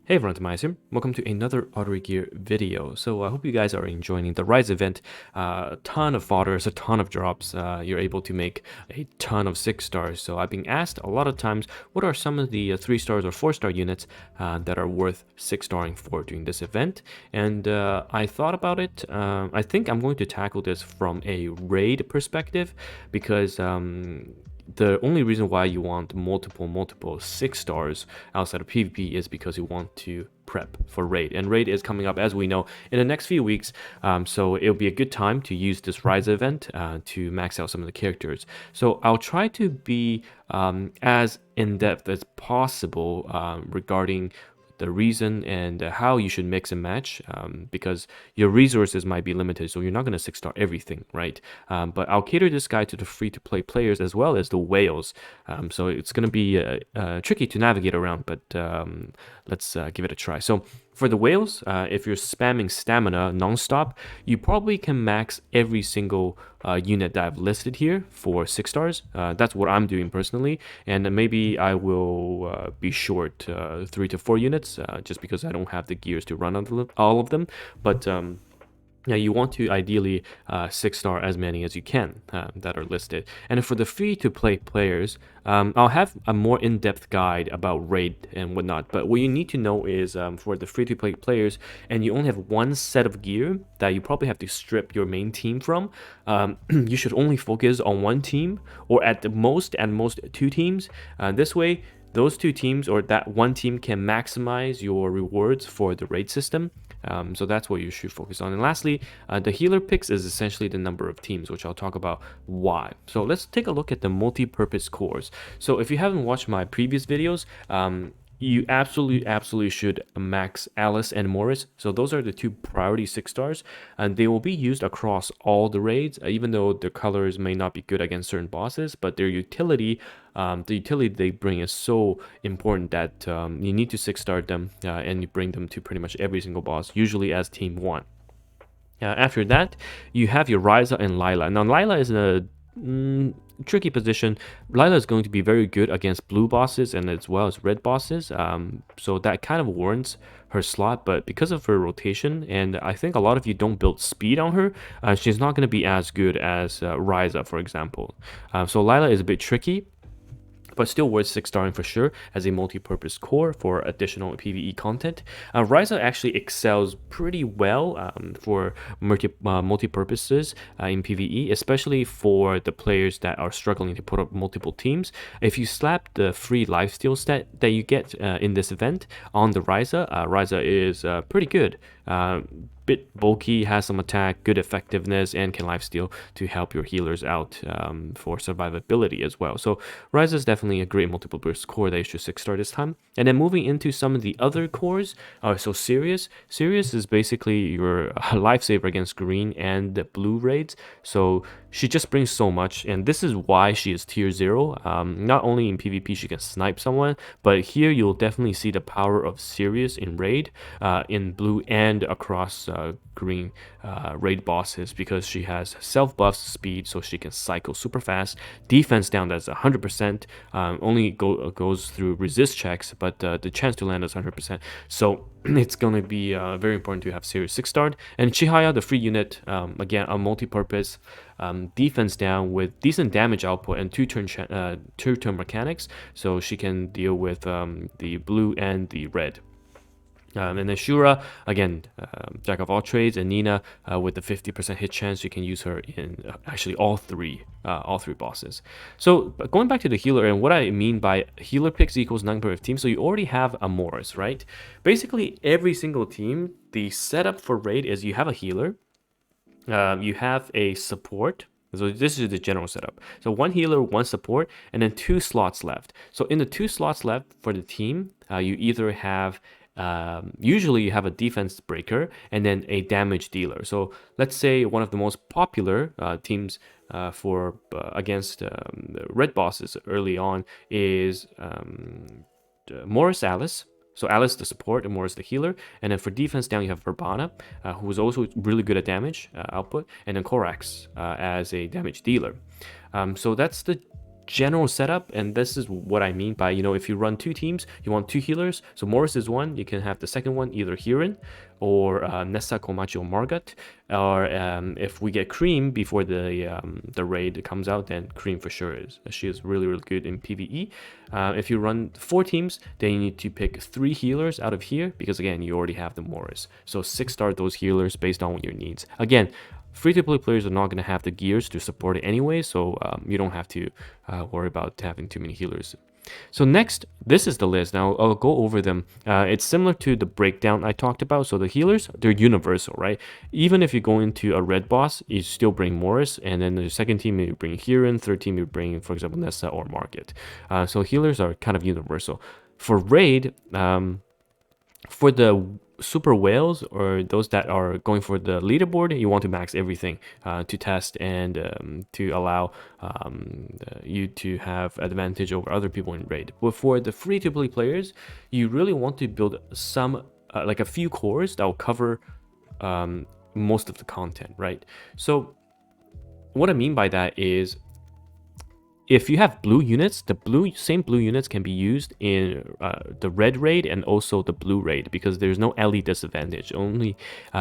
Hey everyone, TimaeuSS here. Welcome to another Artery Gear video. So I hope you guys are enjoying the Ryza event. A ton of fodders, a ton of drops. You're able to make a ton of 6 stars. So I've been asked a lot of times, what are some of the 3 stars or 4 star units that are worth 6 starring for during this event? And I thought about it. I think I'm going to tackle this from a raid perspective because the only reason why you want multiple 6 stars outside of PvP is because you want to prep for raid, and raid is coming up, as we know, in the next few weeks. So it'll be a good time to use this Ryza event to max out some of the characters. So I'll try to be as in-depth as possible regarding the reason and how you should mix and match, because your resources might be limited, so you're not going to 6-star everything, right? But I'll cater this guide to the free-to-play players as well as the whales, so it's going to be tricky to navigate around, but let's give it a try. So for the whales, if you're spamming stamina non-stop, you probably can max every single unit that I've listed here for 6 stars. That's what I'm doing personally, and maybe I will be short 3 to 4 units just because I don't have the gears to run all of them. But yeah, you want to ideally 6-star as many as you can that are listed. And for the free-to-play players, I'll have a more in-depth guide about raid and whatnot. But what you need to know is for the free-to-play players, and you only have one set of gear that you probably have to strip your main team from, you should only focus on one team, or at most 2 teams. This way, those 2 teams or that one team can maximize your rewards for the raid system. So that's what you should focus on. And lastly, the healer picks is essentially the number of teams, which I'll talk about why. So let's take a look at the multi-purpose cores. So if you haven't watched my previous videos, you absolutely should max Alice and Morris. So those are the 2 priority 6 stars, and they will be used across all the raids, even though their colors may not be good against certain bosses, but their utility, the utility they bring is so important that you need to 6-star them, and you bring them to pretty much every single boss, usually as team 1. After that, you have your Ryza and Lila. Now Lila is a tricky position. Lila is going to be very good against blue bosses and as well as red bosses, so that kind of warrants her slot. But because of her rotation, and I think a lot of you don't build speed on her, she's not going to be as good as Ryza, for example. So Lila is a bit tricky, but still worth 6-starring for sure as a multi-purpose core for additional PvE content. Ryza actually excels pretty well for multi-purposes in PvE, especially for the players that are struggling to put up multiple teams. If you slap the free lifesteal stat that you get in this event on the Ryza, Ryza is pretty good. Bit bulky, has some attack, good effectiveness, and can lifesteal to help your healers out for survivability as well. So Ryza is definitely a great multiple burst core that you should 6-star this time. And then moving into some of the other cores, so Sirius is basically your lifesaver against green and blue raids. So she just brings so much, and this is why she is tier 0. Not only in PvP she can snipe someone, but here you'll definitely see the power of Sirius in raid, in blue and across green raid bosses, because she has self buffs speed, so she can cycle super fast. Defense down, that's 100%, only goes through resist checks, but the chance to land is 100%. So it's going to be very important to have Sirius 6-starred. And Chihaya, the free unit, again, a multi-purpose, defense down with decent damage output and two-turn mechanics, so she can deal with the blue and the red. And then Shura, again, jack of all trades, and Nina with the 50% hit chance. You can use her in actually all three bosses. So going back to the healer, and what I mean by healer picks equals number of teams. So you already have a Morris, right? Basically, every single team, the setup for raid is you have a healer, you have a support. So this is the general setup. So 1 healer, 1 support, and then 2 slots left. So in the 2 slots left for the team, you either have usually you have a defense breaker and then a damage dealer. So let's say one of the most popular teams for against red bosses early on is Morris Alice. So Alice the support and Morris the healer. And then for defense down, you have Verbana, who is also really good at damage output, and then Corax as a damage dealer. So that's the general setup, and this is what I mean by, you know, if you run 2 teams, you want 2 healers. So Morris is one, you can have the second one either Hearin or Neisa, Komachi, or Margot. Or if we get Cream before the raid comes out, then Cream for sure is. She is really, really good in PvE. If you run 4 teams, then you need to pick 3 healers out of here, because again, you already have the Morris. So 6-star those healers based on your needs. Again, free-to-play players are not going to have the gears to support it anyway, so you don't have to worry about having too many healers. So next, this is the list. Now I'll go over them. It's similar to the breakdown I talked about. So the healers, they're universal, right? Even if you go into a red boss, you still bring Morris, and then the second team you bring Hearin, third team you bring, for example, Neisa or Margot. So healers are kind of universal. For raid, for the super whales or those that are going for the leaderboard, you want to max everything to test and to allow you to have advantage over other people in raid. But for the free-to-play players, you really want to build some like a few cores that will cover most of the content, right? So what I mean by that is, if you have blue units, the same blue units can be used in the red raid and also the blue raid, because there's no LE disadvantage, only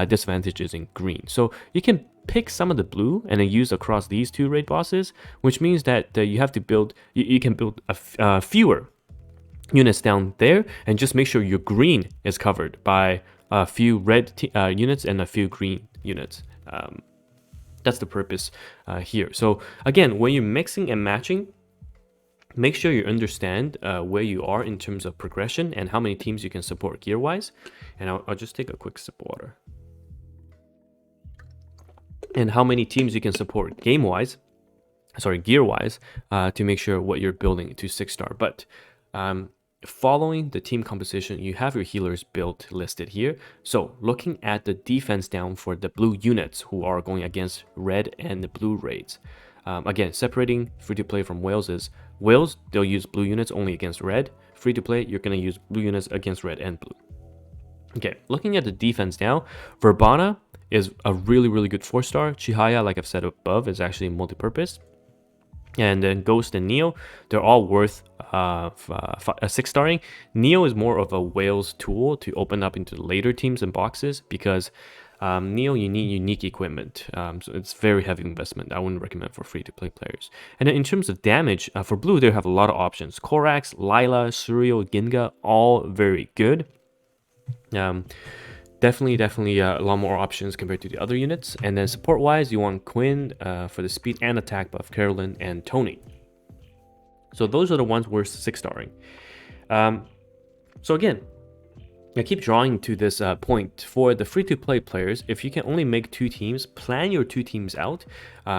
disadvantage is in green. So you can pick some of the blue and then use across these 2 raid bosses, which means that you have to build, you can build fewer units down there, and just make sure your green is covered by a few red units and a few green units. That's the purpose here. So again, when you're mixing and matching, make sure you understand where you are in terms of progression and how many teams you can support gear-wise. And I'll just take a quick sip of water. And how many teams you can support gear-wise, to make sure what you're building to 6-star. But following the team composition, you have your healers built listed here. So looking at the defense down for the blue units who are going against red and the blue raids. Again, separating free-to-play from whales is, whales, they'll use blue units only against red. Free-to-play, you're going to use blue units against red and blue. Okay, looking at the defense now, Verbana is a really, really good 4-star. Chihaya, like I've said above, is actually multi-purpose. And then Ghost and Neo, they're all worth 6-starring. Neo is more of a whales tool to open up into later teams and boxes, because Neo, you need unique equipment. So it's very heavy investment. I wouldn't recommend for free-to-play players. And then in terms of damage, for blue, they have a lot of options. Corax, Lila, Suriel, Ginga, all very good. Definitely a lot more options compared to the other units. And then support-wise, you want Quinn for the speed and attack buff, Caroline, and Tony. So those are the ones worth 6-starring. So again, I keep drawing to this point. For the free-to-play players, if you can only make 2 teams, plan your 2 teams out.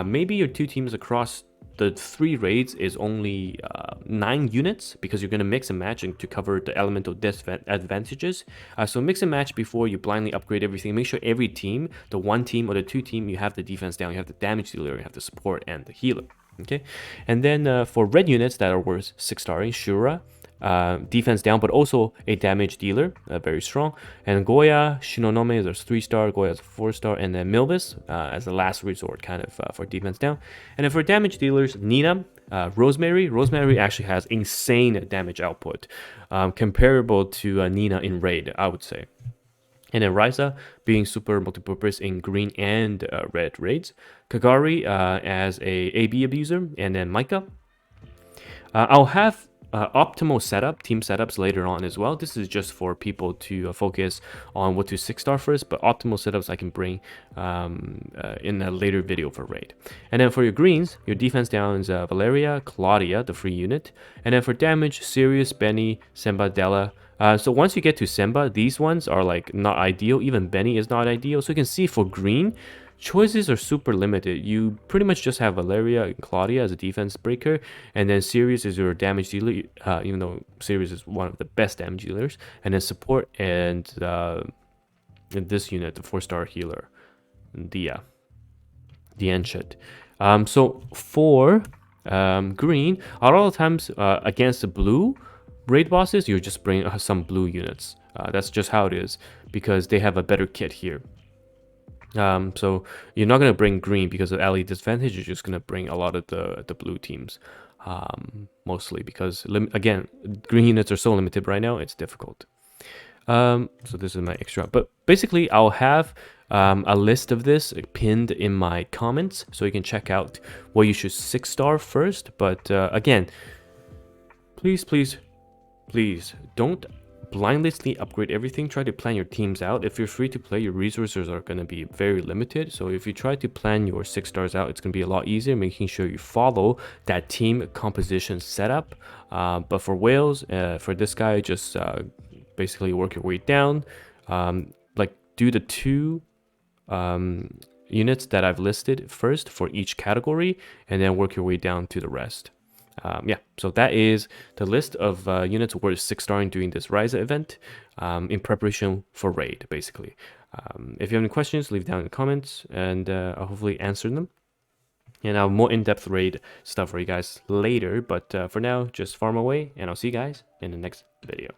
Maybe your 2 teams across the 3 raids is only 9 units, because you're going to mix and match to cover the elemental disadvantages. So mix and match before you blindly upgrade everything. Make sure every team, the 1 team or the 2 team, you have the defense down, you have the damage dealer, you have the support and the healer. Okay, and then for red units that are worth 6-starring, Shura, defense down, but also a damage dealer, very strong. And Goya, Shinonome is a 3-star, Goya is a 4-star, and then Milvus as a last resort, kind of for defense down. And then for damage dealers, Nina, Rosemary. Rosemary actually has insane damage output, comparable to Nina in raid, I would say. And then Ryza being super multi-purpose in green and red raids. Kagari as a AB abuser, and then Maika. I'll have optimal setup, team setups later on as well. This is just for people to focus on what to 6-star first, but optimal setups I can bring in a later video for raid. And then for your greens, your defense down is Valeria, Klaudia, the free unit. And then for damage, Sirius, Benny, Senba, Della. So once you get to Senba, these ones are like not ideal. Even Benny is not ideal. So you can see for green, choices are super limited. You pretty much just have Valeria and Klaudia as a defense breaker, and then Sirius is your damage dealer, even though Sirius is one of the best damage dealers, and then support and in this unit, the 4-star healer, Diancht. So for green, a lot of times against the blue raid bosses, you just bring some blue units. That's just how it is, because they have a better kit here. So you're not going to bring green because of LE disadvantage. You're just going to bring a lot of the blue teams. mostly because again, green units are so limited right now, it's difficult. So this is my extra, but basically I'll have a list of this pinned in my comments, so you can check out what you should 6-star first. But again, please don't blindlessly upgrade everything. Try to plan your teams out. If you're free to play, your resources are going to be very limited, so if you try to plan your 6 stars out, it's going to be a lot easier, making sure you follow that team composition setup. But for whales, for this guy, just basically work your way down, like do the 2 units that I've listed first for each category, and then work your way down to the rest. Yeah, so that is the list of units worth 6-starring during this Ryza event, in preparation for raid, basically. If you have any questions, leave down in the comments, and I'll hopefully answer them. And I'll have more in-depth raid stuff for you guys later, but for now, just farm away, and I'll see you guys in the next video.